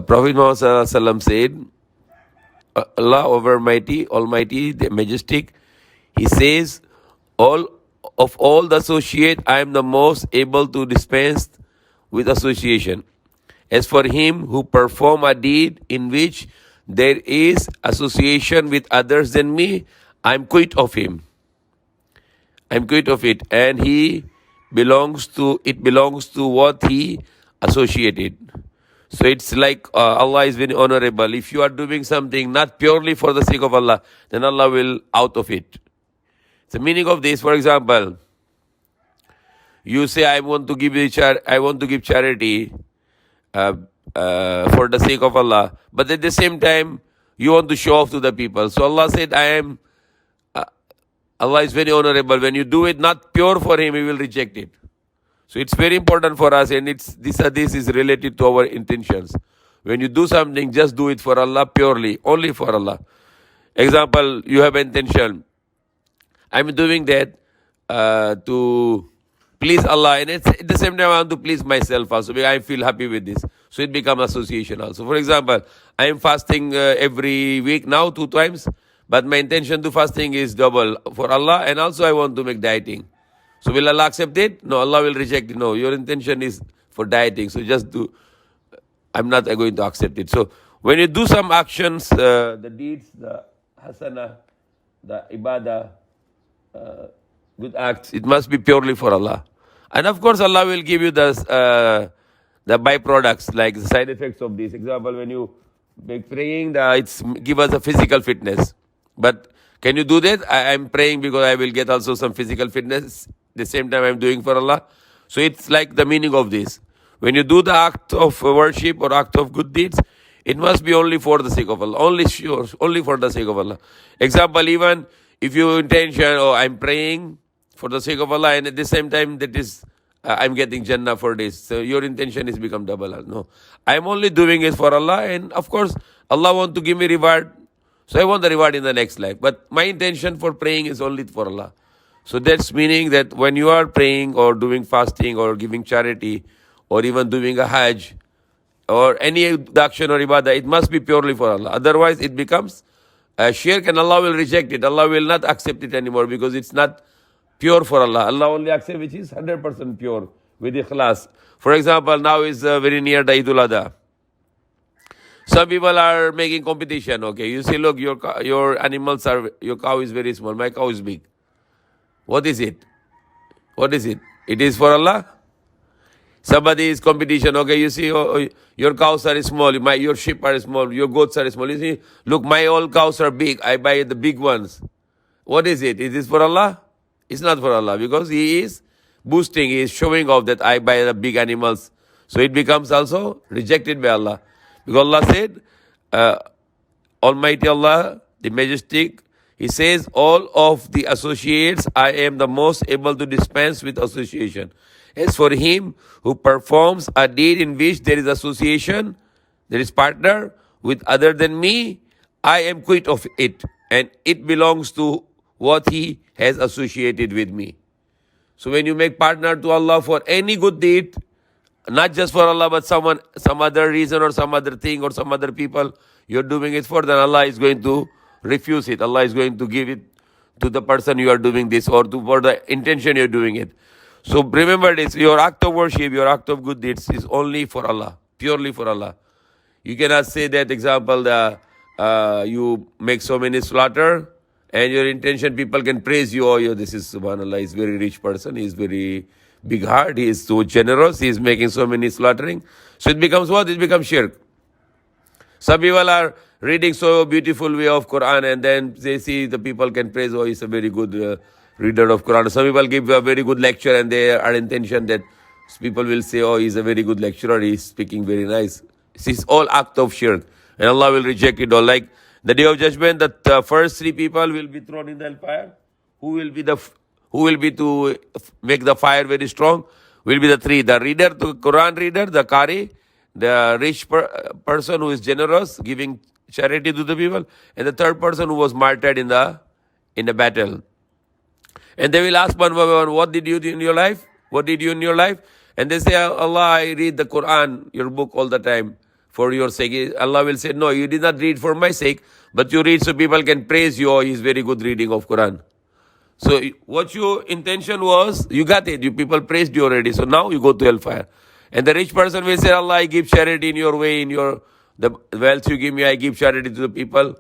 Prophet Muhammad ﷺ said, Allah Almighty, the Majestic, He says, all the associate, I am the most able to dispense with association. As for him who perform a deed in which there is association with others than me, I am quit of him. I am quit of it, and it belongs to what he associated. So it's like Allah is very honorable. If you are doing something not purely for the sake of Allah, then Allah will out of it. The meaning of this, for example, you say, I want to give charity for the sake of Allah, but at the same time you want to show off to the people. So Allah said, Allah is very honorable. When you do it not pure for Him, He will reject it. So it's very important for us, and this is related to our intentions. When you do something, just do it for Allah purely, only for Allah. Example, you have intention, I'm doing that to please Allah, and at the same time I want to please myself also, because I feel happy with this. So it becomes association also. For example, I am fasting every week now 2 times, but my intention to fasting is double for Allah, and also I want to make dieting. So will Allah accept it? No, Allah will reject it. No, your intention is for dieting, so just do. I'm not going to accept it. So when you do some actions, the deeds, the hasana, the ibadah, good acts, it must be purely for Allah. And of course, Allah will give you the byproducts, like the side effects of this. Example, when you make praying, it's give us a physical fitness. But can you do that? I'm praying because I will get also some physical fitness. The same time I'm doing for Allah. So it's like the meaning of this. When you do the act of worship or act of good deeds, it must be only for the sake of Allah. Only for the sake of Allah. Example, even if your intention, I'm praying for the sake of Allah, and at the same time that is I'm getting Jannah for this. So your intention is become double. No, I'm only doing it for Allah, and of course Allah want to give me reward. So I want the reward in the next life. But my intention for praying is only for Allah. So that's meaning that when you are praying or doing fasting or giving charity or even doing a hajj or any action or ibadah, it must be purely for Allah. Otherwise it becomes shirk, and Allah will reject it. Allah will not accept it anymore because it's not pure for Allah. Allah only accepts which is 100% pure with ikhlas. For example, now is very near the Eid al-Adha. Some people are making competition. Okay, you say, look, your cow is very small, my cow is big. What is it? What is it? It is for Allah. Somebody is competition. Okay, you see, your cows are small, your sheep are small, your goats are small. You see, look, my all cows are big. I buy the big ones. What is it? Is this for Allah? It's not for Allah, because He is boosting, He is showing off that I buy the big animals. So it becomes also rejected by Allah. Because Allah said, Almighty Allah, the Majestic, He says, all of the associates, I am the most able to dispense with association. As for him who performs a deed in which there is association, there is partner with other than me, I am quit of it, and it belongs to what he has associated with me. So when you make partner to Allah for any good deed, not just for Allah, but some other reason or some other thing or some other people you're doing it for, then Allah is going to refuse it. Allah is going to give it to the person you are doing this, or for the intention you're doing it. So remember this, your act of worship, your act of good deeds is only for Allah, purely for Allah. You cannot say that, example, you make so many slaughter, and your intention, people can praise you, this is subhanallah, he's very rich person, he's very big heart, he is so generous, he is making so many slaughtering. So it becomes what? It becomes shirk. Some people are reading so beautiful way of Quran, and then they see the people can praise, he's a very good reader of Quran. Some people give a very good lecture, and they are intention that people will say, he's a very good lecturer, he's speaking very nice. This is all act of shirk, and Allah will reject it all. Like the Day of Judgment, the first 3 people will be thrown in the hellfire. Who will be to make the fire very strong? Will be the 3: the reader, the Quran reader, the Qari, the rich person who is generous, giving charity to the people, and the 3rd person who was martyred in the battle. And they will ask one by one, what did you do in your life? What did you in your life? And they say, Allah, I read the Quran, your book all the time. for your sake. Allah will say, no, you did not read for my sake, but you read so people can praise you, oh, he's very good reading of Quran. So what your intention was, you got it. You people praised you already. So now you go to hellfire. And the rich person will say, Allah, I give charity in your way, in your the wealth you give me, I give charity to the people.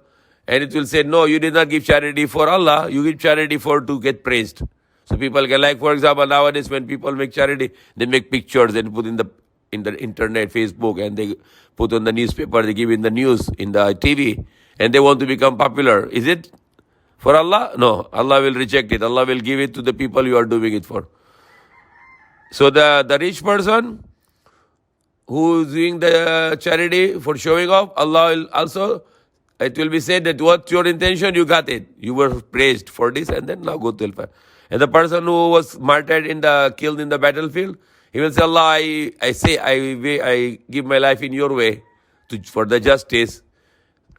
And it will say, no, you did not give charity for Allah, you give charity for to get praised. So people can, like for example, nowadays when people make charity, they make pictures and put in the internet, Facebook, and they put on the newspaper, they give in the news, in the TV, and they want to become popular. Is it for Allah? No, Allah will reject it. Allah will give it to the people you are doing it for. So the rich person who is doing the charity for showing off, Allah will also, it will be said that what's your intention, you got it. You were praised for this, and then now go to hellfire. And the person who was martyred killed in the battlefield, he will say, Allah, I give my life in your way for the justice,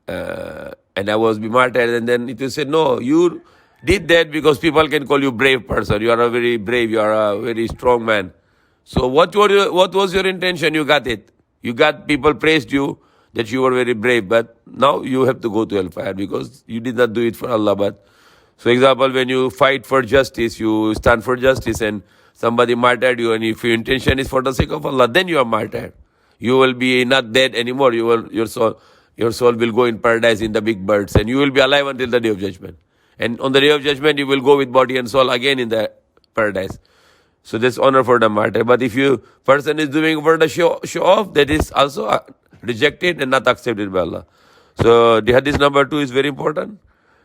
and I was be martyred. And then it will say, no, you did that because people can call you brave person. You are a very brave, you are a very strong man. So what was your intention? You got it. You got, people praised you that you were very brave, but now you have to go to hellfire because you did not do it for Allah. But, for example, when you fight for justice, you stand for justice and somebody martyred you, and if your intention is for the sake of Allah, then you are martyred. You will be not dead anymore. Your soul will go in paradise in the big birds, and you will be alive until the day of judgment. And on the day of judgment, you will go with body and soul again in the paradise. So that's honor for the martyr. But if you person is doing for the show off, that is also rejected and not accepted by Allah. So the hadith number 2 is very important,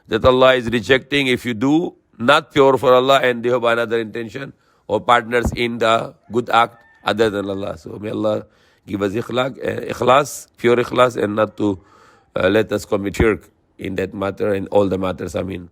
that Allah is rejecting if you do not pure for Allah and you have another intention or partners in the good act other than Allah. So may Allah give us ikhlas, pure ikhlas, and not to let us commit shirk in that matter and all the matters. Ameen.